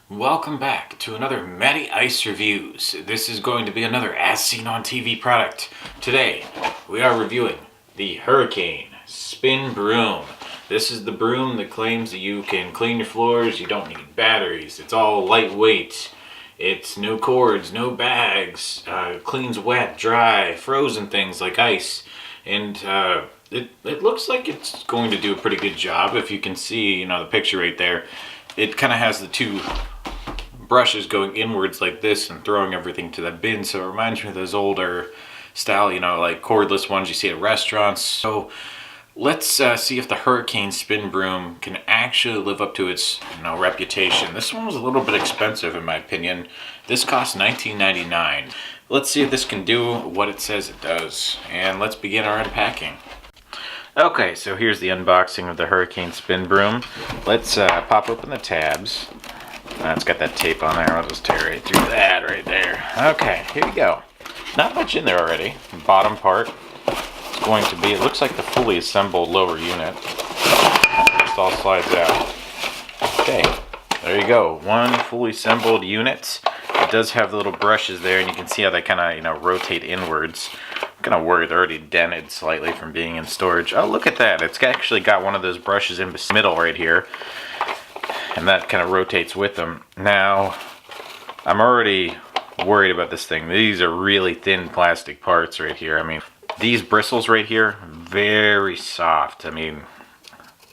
Welcome back to another Matty Ice Reviews. This is going to be another As Seen on TV product. Today, we are reviewing the Hurricane Spin Broom. This is the broom that claims that you can clean your floors, you don't need batteries, it's all lightweight, it's no cords, no bags, cleans wet, dry, frozen things like ice, and it looks like it's going to do a pretty good job. If you can see, the picture right there, it kind of has the two brushes going inwards like this and throwing everything to the bin, so it reminds me of those older style, like cordless ones you see at restaurants. So let's see if the Hurricane Spin Broom can actually live up to its reputation. This one was a little bit expensive in my opinion. This cost $19.99. Let's see if this can do what it says it does, and let's begin our unpacking. Okay, so here's the unboxing of the Hurricane Spin Broom. Let's pop open the tabs. It's got that tape on there. I'll just tear right through that right there. Okay, here we go. Not much in there already. The bottom part is going to be, it looks like the fully assembled lower unit. Just all slides out. Okay, there you go. One fully assembled unit. It does have the little brushes there, and you can see how they kind of, rotate inwards. I'm kind of worried they're already dented slightly from being in storage. Oh, look at that. It's actually got one of those brushes in the middle right here, and that kind of rotates with them. Now, I'm already worried about this thing. These are really thin plastic parts right here. I mean, these bristles right here, very soft. I mean,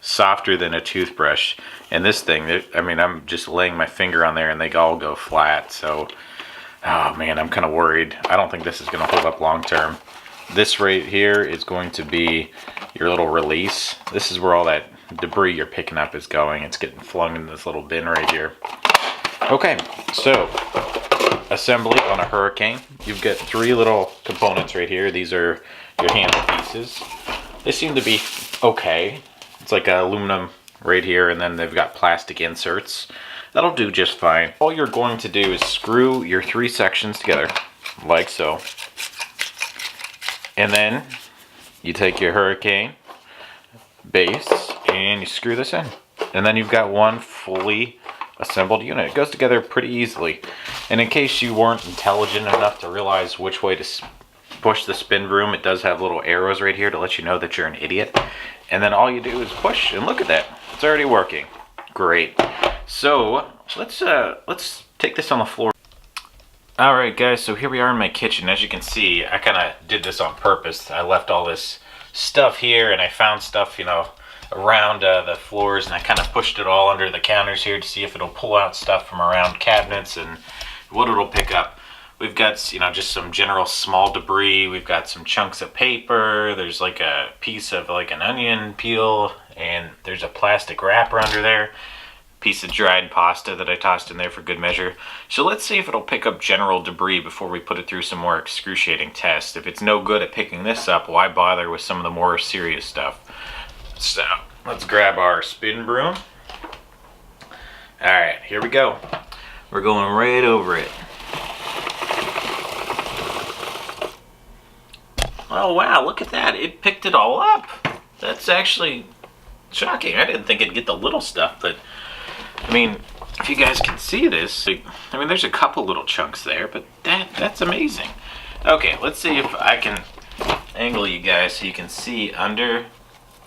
softer than a toothbrush. And this thing, I'm just laying my finger on there and they all go flat. So, oh man, I'm kind of worried. I don't think this is going to hold up long term. This right here is going to be your little release. This is where all that debris you're picking up is going. It's getting flung in this little bin right here. Okay, so assembly on a Hurricane. You've got three little components right here. These are your handle pieces. They seem to be okay. It's like aluminum right here, and then they've got plastic inserts. That'll do just fine. All you're going to do is screw your three sections together, like so. And then you take your Hurricane base and you screw this in. And then you've got one fully assembled unit. It goes together pretty easily. And in case you weren't intelligent enough to realize which way to push the spin broom, it does have little arrows right here to let you know that you're an idiot. And then all you do is push, and look at that. It's already working. Great. So let's take this on the floor. Alright guys, so here we are in my kitchen. As you can see, I kind of did this on purpose. I left all this stuff here, and I found stuff, around the floors, and I kind of pushed it all under the counters here to see if it'll pull out stuff from around cabinets and what it'll pick up. We've got, just some general small debris. We've got some chunks of paper. There's like a piece of like an onion peel, and there's a plastic wrapper under there. Piece of dried pasta that I tossed in there for good measure. So let's see if it'll pick up general debris before we put it through some more excruciating tests. If it's no good at picking this up, why bother with some of the more serious stuff? So let's grab our spin broom. Alright, here we go. We're going right over it. Oh wow, look at that. It picked it all up. That's actually shocking. I didn't think it'd get the little stuff, but if you guys can see this, there's a couple little chunks there, but that's amazing. Okay, let's see if I can angle you guys so you can see under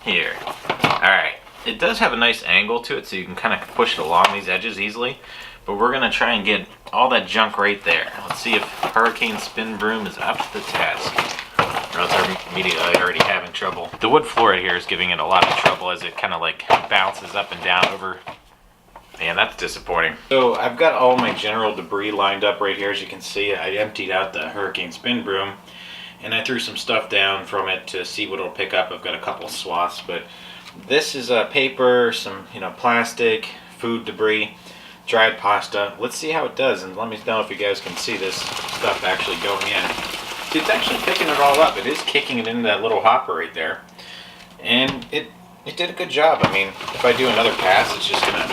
here. Alright, it does have a nice angle to it, so you can kind of push it along these edges easily, but we're going to try and get all that junk right there. Let's see if Hurricane Spin Broom is up to the task, or else I'm immediately already having trouble. The wood floor right here is giving it a lot of trouble as it kind of like bounces up and down over. Man, that's disappointing. So I've got all my general debris lined up right here. As you can see, I emptied out the Hurricane Spin Broom, and I threw some stuff down from it to see what it'll pick up. I've got a couple swaths, but this is paper, some plastic, food debris, dried pasta. Let's see how it does, and let me know if you guys can see this stuff actually going in. See, it's actually picking it all up. It is kicking it into that little hopper right there, and it did a good job. If I do another pass, it's just gonna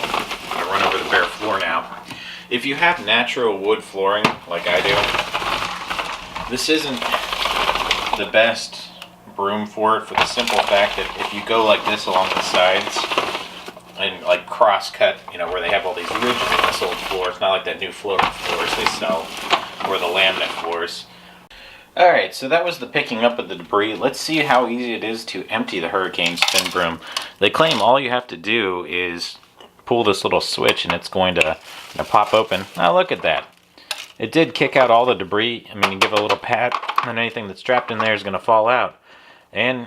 run over the bare floor now. If you have natural wood flooring like I do, this isn't the best broom for it, for the simple fact that if you go like this along the sides, and like cross-cut, you know, where they have all these ridges in this old floor. It's not like that new floating floors they sell, or the laminate floors. Alright, so that was the picking up of the debris. Let's see how easy it is to empty the Hurricane Spin Broom. They claim all you have to do is pull this little switch and it's going to pop open. Now look at that. It did kick out all the debris. I mean, you give it a little pat and anything that's trapped in there is going to fall out. And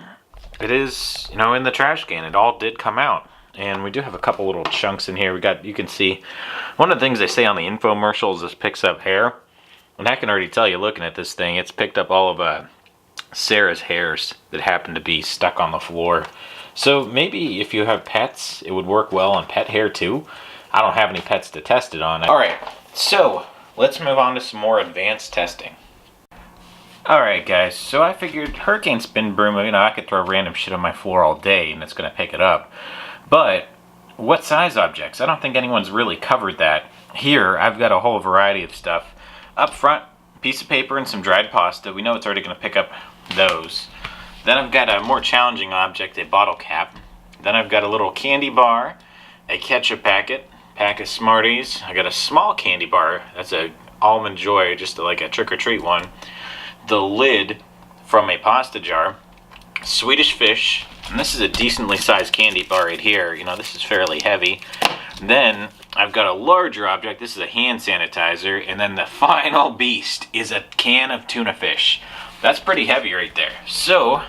it is, you know, in the trash can. It all did come out. And we do have a couple little chunks in here. We got, you can see, one of the things they say on the infomercials is this picks up hair. And I can already tell you, looking at this thing, it's picked up all of Sarah's hairs that happen to be stuck on the floor. So maybe if you have pets, it would work well on pet hair too. I don't have any pets to test it on. Alright, so let's move on to some more advanced testing. Alright guys, so I figured Hurricane Spin Broom, you know, I could throw random shit on my floor all day and it's going to pick it up. But what size objects? I don't think anyone's really covered that. Here, I've got a whole variety of stuff. Up front, a piece of paper and some dried pasta. We know it's already going to pick up those. Then I've got a more challenging object, a bottle cap. Then I've got a little candy bar, a ketchup packet, pack of Smarties. I got a small candy bar. That's a Almond Joy, just like a trick-or-treat one. The lid from a pasta jar. Swedish fish. And this is a decently sized candy bar right here. You know, this is fairly heavy. Then I've got a larger object. This is a hand sanitizer. And then the final beast is a can of tuna fish. That's pretty heavy right there. So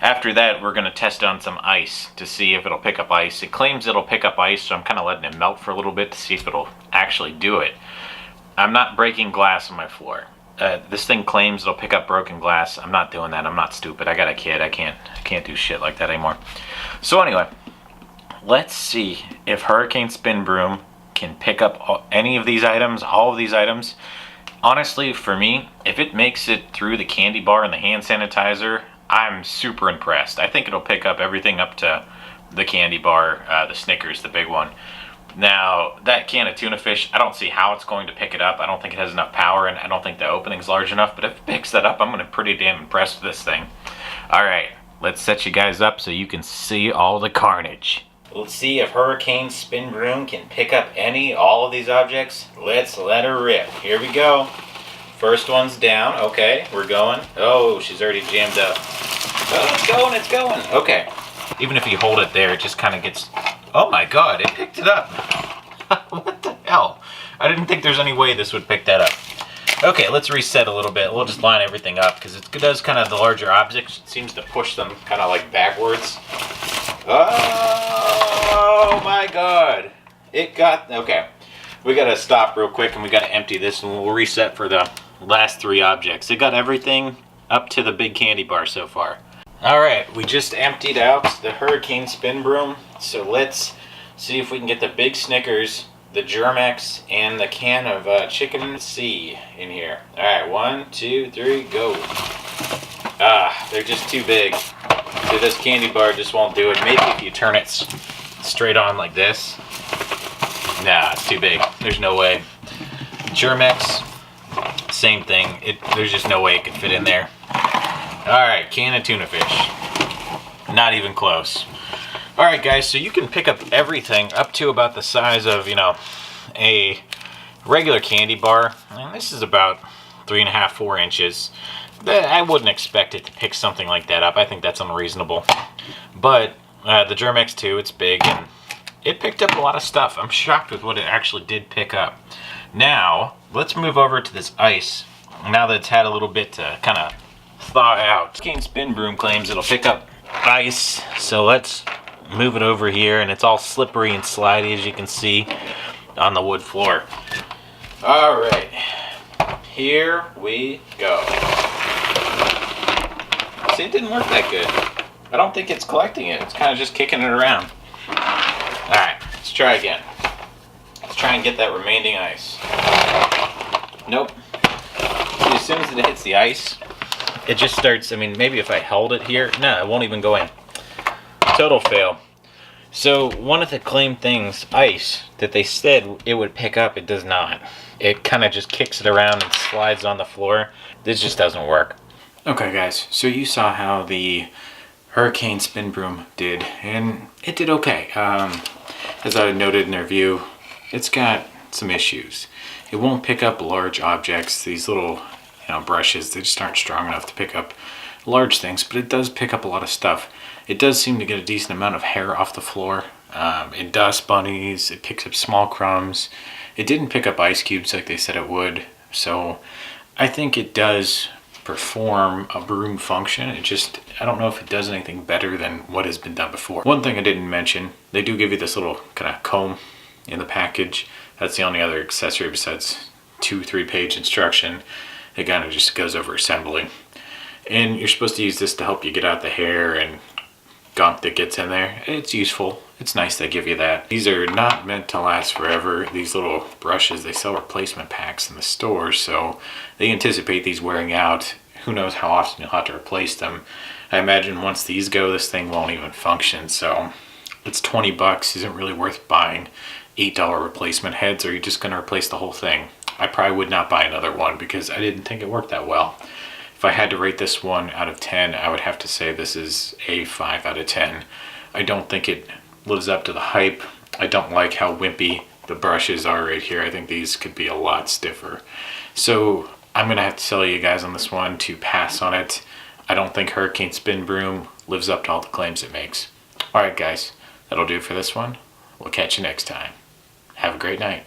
after that, we're going to test on some ice to see if it'll pick up ice. It claims it'll pick up ice, so I'm kind of letting it melt for a little bit to see if it'll actually do it. I'm not breaking glass on my floor. This thing claims it'll pick up broken glass. I'm not doing that. I'm not stupid. I got a kid. I can't do shit like that anymore. So anyway, let's see if Hurricane Spin Broom can pick up any of these items, all of these items. Honestly, for me, if it makes it through the candy bar and the hand sanitizer, I'm super impressed. I think it'll pick up everything up to the candy bar, the Snickers, the big one. Now, that can of tuna fish, I don't see how it's going to pick it up. I don't think it has enough power, and I don't think the opening's large enough. But if it picks that up, I'm going to be pretty damn impressed with this thing. Alright, let's set you guys up so you can see all the carnage. Let's see if Hurricane Spin Broom can pick up all of these objects. Let's let her rip. Here we go. First one's down. Okay, we're going. Oh, she's already jammed up. Oh, it's going. Okay. Even if you hold it there, it just kind of gets... Oh my god, it picked it up. What the hell? I didn't think there's any way this would pick that up. Okay, let's reset a little bit. We'll just line everything up because it does kind of the larger objects. It seems to push them kind of like backwards. Oh my god. It got... Okay. We got to stop real quick and we got to empty this and we'll reset for the last three objects. It got everything up to the big candy bar so far. Alright, we just emptied out the Hurricane Spin Broom. So let's see if we can get the big Snickers, the Germex, and the can of chicken C in here. Alright, 1, 2, 3, go. They're just too big. So this candy bar just won't do it. Maybe if you turn it straight on like this. Nah, it's too big. There's no way. Germex, same thing. There's just no way it could fit in there. Alright, can of tuna fish. Not even close. Alright guys, so you can pick up everything up to about the size of, you know, a regular candy bar. And this is about 3.5, 4 inches. I wouldn't expect it to pick something like that up. I think that's unreasonable. But the Germex too, it's big and it picked up a lot of stuff. I'm shocked with what it actually did pick up. Now, let's move over to this ice. Now that it's had a little bit to kind of thaw out. Hurricane Spin Broom claims it'll pick up ice. So let's move it over here. And it's all slippery and slidey, as you can see, on the wood floor. Alright. Here we go. See, it didn't work that good. I don't think it's collecting it. It's kind of just kicking it around. Alright, let's try again. Let's try and get that remaining ice. Nope. See, as soon as it hits the ice, it just starts, I mean, maybe if I held it here, no, it won't even go in. Total fail. So, one of the claimed things, ice, that they said it would pick up, it does not. It kind of just kicks it around and slides on the floor. This just doesn't work. Okay guys, so you saw how the Hurricane Spin Broom did, and it did okay. as I noted in the review, it's got some issues. It won't pick up large objects. These little brushes, they just aren't strong enough to pick up large things, but it does pick up a lot of stuff. It does seem to get a decent amount of hair off the floor. It dust bunnies, it picks up small crumbs. It didn't pick up ice cubes like they said it would, so I think it does perform a broom function. I don't know if it does anything better than what has been done before. One thing I didn't mention, they do give you this little kind of comb in the package. That's the only other accessory besides 2-3 page instruction. It kind of just goes over assembly. And you're supposed to use this to help you get out the hair and gunk that gets in there. It's useful. It's nice they give you that. These are not meant to last forever. These little brushes, they sell replacement packs in the store, so they anticipate these wearing out. Who knows how often you'll have to replace them. I imagine once these go, this thing won't even function, so it's $20. Isn't really worth buying $8 replacement heads, or you're just going to replace the whole thing. I probably would not buy another one because I didn't think it worked that well. If I had to rate this one out of 10, I would have to say this is a 5 out of 10. I don't think it lives up to the hype. I don't like how wimpy the brushes are right here. I think these could be a lot stiffer. So I'm going to have to tell you guys on this one to pass on it. I don't think Hurricane Spin Broom lives up to all the claims it makes. Alright guys, that'll do it for this one. We'll catch you next time. Have a great night.